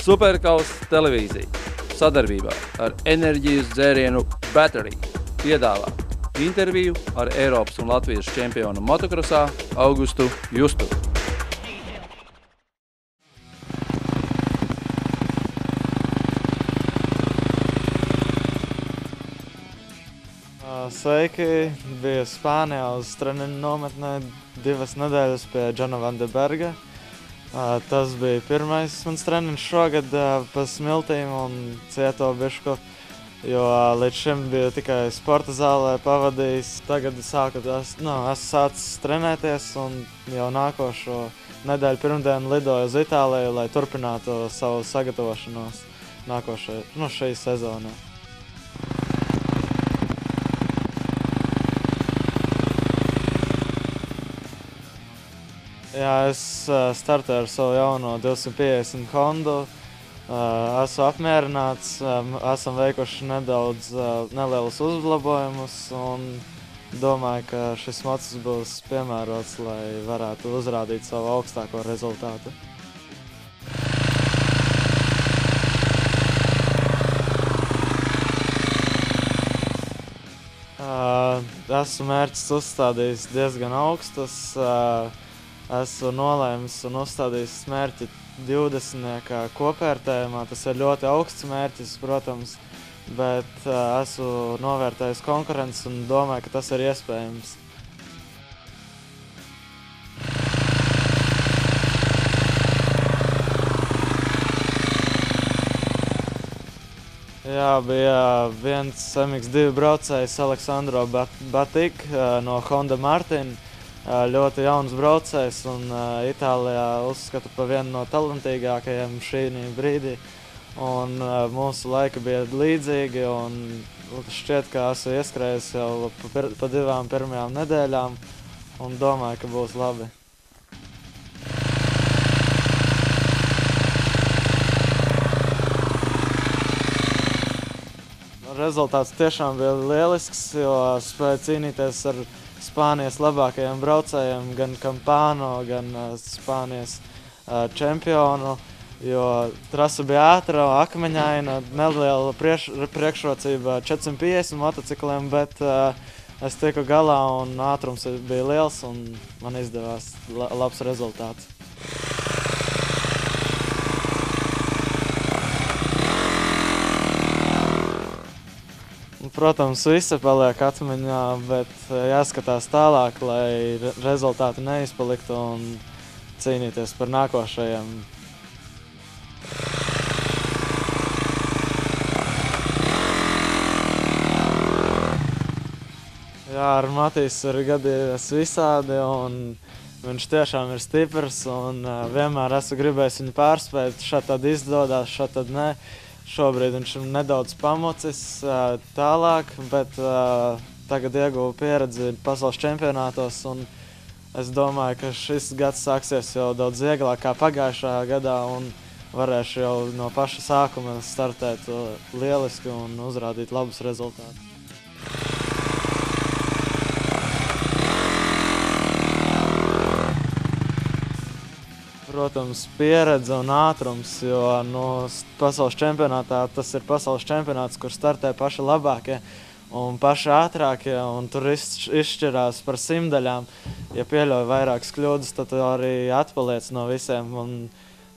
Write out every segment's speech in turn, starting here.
Superkausa televīzija sadarbībā ar enerģijas dzērienu Battery piedāvā interviju ar Eiropas un Latvijas čempionu motokrosā Augustu Justu. Sveiki! Biju Spānijā uz treniņu nometnē 2 nedēļas pie Džona Van de Berga. Tas bija pirmais mans treniņš šogad pa smiltīm un cieto bišku, jo līdz šim biju tikai sporta zālē pavadījis. Tagad esmu sācis trenēties un jau nākošo nedēļu pirmdienu lidoju uz Itāliju, lai turpinātu savu sagatavošanos šai sezonai. Jā, es startēju ar savu jauno 250 Hondu. Esmu apmierināts, esam veikuši nedaudz nelielus uzlabojumus un domāju, ka šis mocis būs piemērots, lai varētu uzrādīt savu augstāko rezultātu. Esmu mērķus uzstādījis diezgan augstus. Esmu nolēmis un uzstādījis mērķi 20. kopvērtējumā. Tas ir ļoti augsts mērķis, protams, bet esmu novērtējis konkurences un domāju, ka tas ir iespējams. Jā, bija viens MX2 braucējs Aleksandro Batik no Honda Martin. Ļoti jauns braucējs un Itālijā uzskata par vienu no talantīgākajiem šī brīdī. Un mūsu laiki bija līdzīgi un šķiet, ka esmu ieskrējis jau pa 2 pirmajām nedēļām un domāju, ka būs labi. Rezultāts tiešām bija lielisks, jo spēju cīnīties ar Spānijas labākajiem braucējiem, gan Campano, gan Spānijas čempionu, jo trasa bija ātra, akmeņaina, neliela priekšrocība 450 motocikliem, bet es tiku galā un ātrums bija liels un man izdevās labs rezultāts. Protams, visi paliek atmiņā, bet jāskatās tālāk, lai rezultāti neizpaliktu un cīnīties par nākošajiem. Jā, ar Matīs ir gadījies visādi un viņš tiešām ir stiprs un vienmēr esmu gribējis viņu pārspēt. Šad tad izdodās, šad tad ne. Šobrīd viņš ir nedaudz pamocis tālāk, bet tagad ieguvu pieredzi pasaules čempionātos un es domāju, ka šis gads sāksies jau daudz vieglāk kā pagājušajā gadā un varēšu jau no paša sākuma startēt lieliski un uzrādīt labus rezultātus. Protams, pieredze un ātrums, jo pasaules čempionātā tas ir pasaules čempionāts, kur startē paši labākie un paši ātrākie, un tur izšķirās par simtaļām. Ja pieļauj vairākas kļūdas, tad arī atpaliec no visiem. Un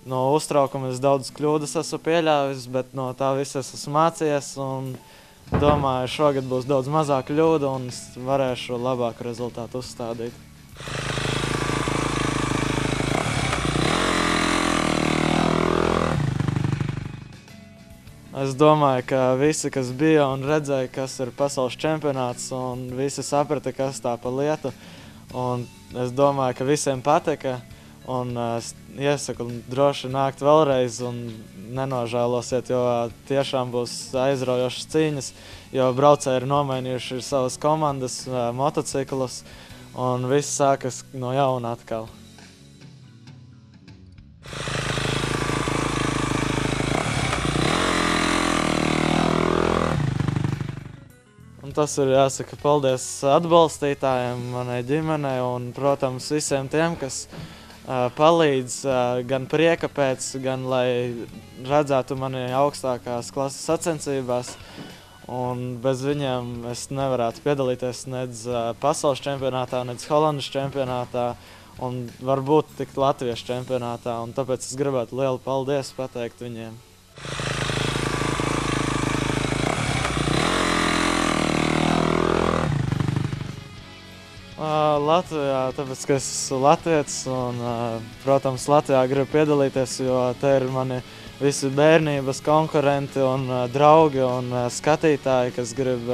no uztraukuma es daudz kļūdas esmu pieļāvis, bet no tā visa esmu mācījies un domāju, šogad būs daudz mazāk kļūdu un varēšu labāku rezultātu uzstādīt. Es domāju, ka visi, kas bija un redzēja, kas ir pasaules čempionāts, un visi saprata, kas tā pa lietu. Un es domāju, ka visiem patika, un es iesaku droši nākt vēlreiz un nenožēlosiet, jo tiešām būs aizraujošas cīņas, jo braucēji ir nomainījuši savas komandas, motociklus, un viss sākas no jauna atkal. Tas ir jāsaka paldies atbalstītājiem, manai ģimenei un, protams, visiem tiem, kas palīdz gan prieka pēc, gan lai redzētu mani augstākās klases sacensībās. Un bez viņiem es nevarētu piedalīties nedz pasaules čempionātā, nedz Holandas čempionātā un varbūt tikt Latvijas čempionātā. Un tāpēc es gribētu lielu paldies pateikt viņiem. Latvijā, tāpēc, ka es esmu latvietis un, protams, Latvijā gribu piedalīties, jo te ir mani visi bērnības konkurenti un draugi un skatītāji, kas grib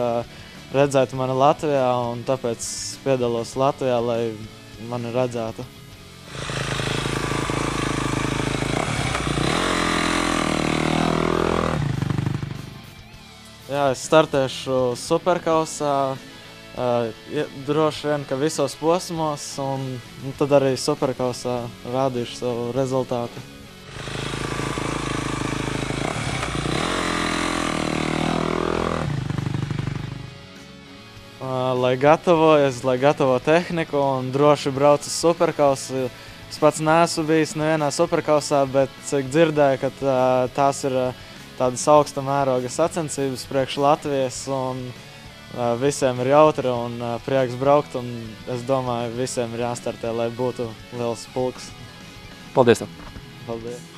redzēt mani Latvijā, un tāpēc piedalos Latvijā, lai mani redzētu. Jā, es startēšu Superkausā. Droši vien, ka visos posmos, un tad arī Superkausā rādīšu savu rezultātu. Lai gatavo tehniku un droši braucu uz Superkausu. Es pats neesmu bijis nevienā Superkausā, bet cik dzirdēju, ka tās ir tādas augsta mēroga sacensības priekš Latvijas, un visiem ir jautri un prieks braukt, un es domāju, visiem ir jāstartē, lai būtu liels pulks. Paldies tev! Paldies!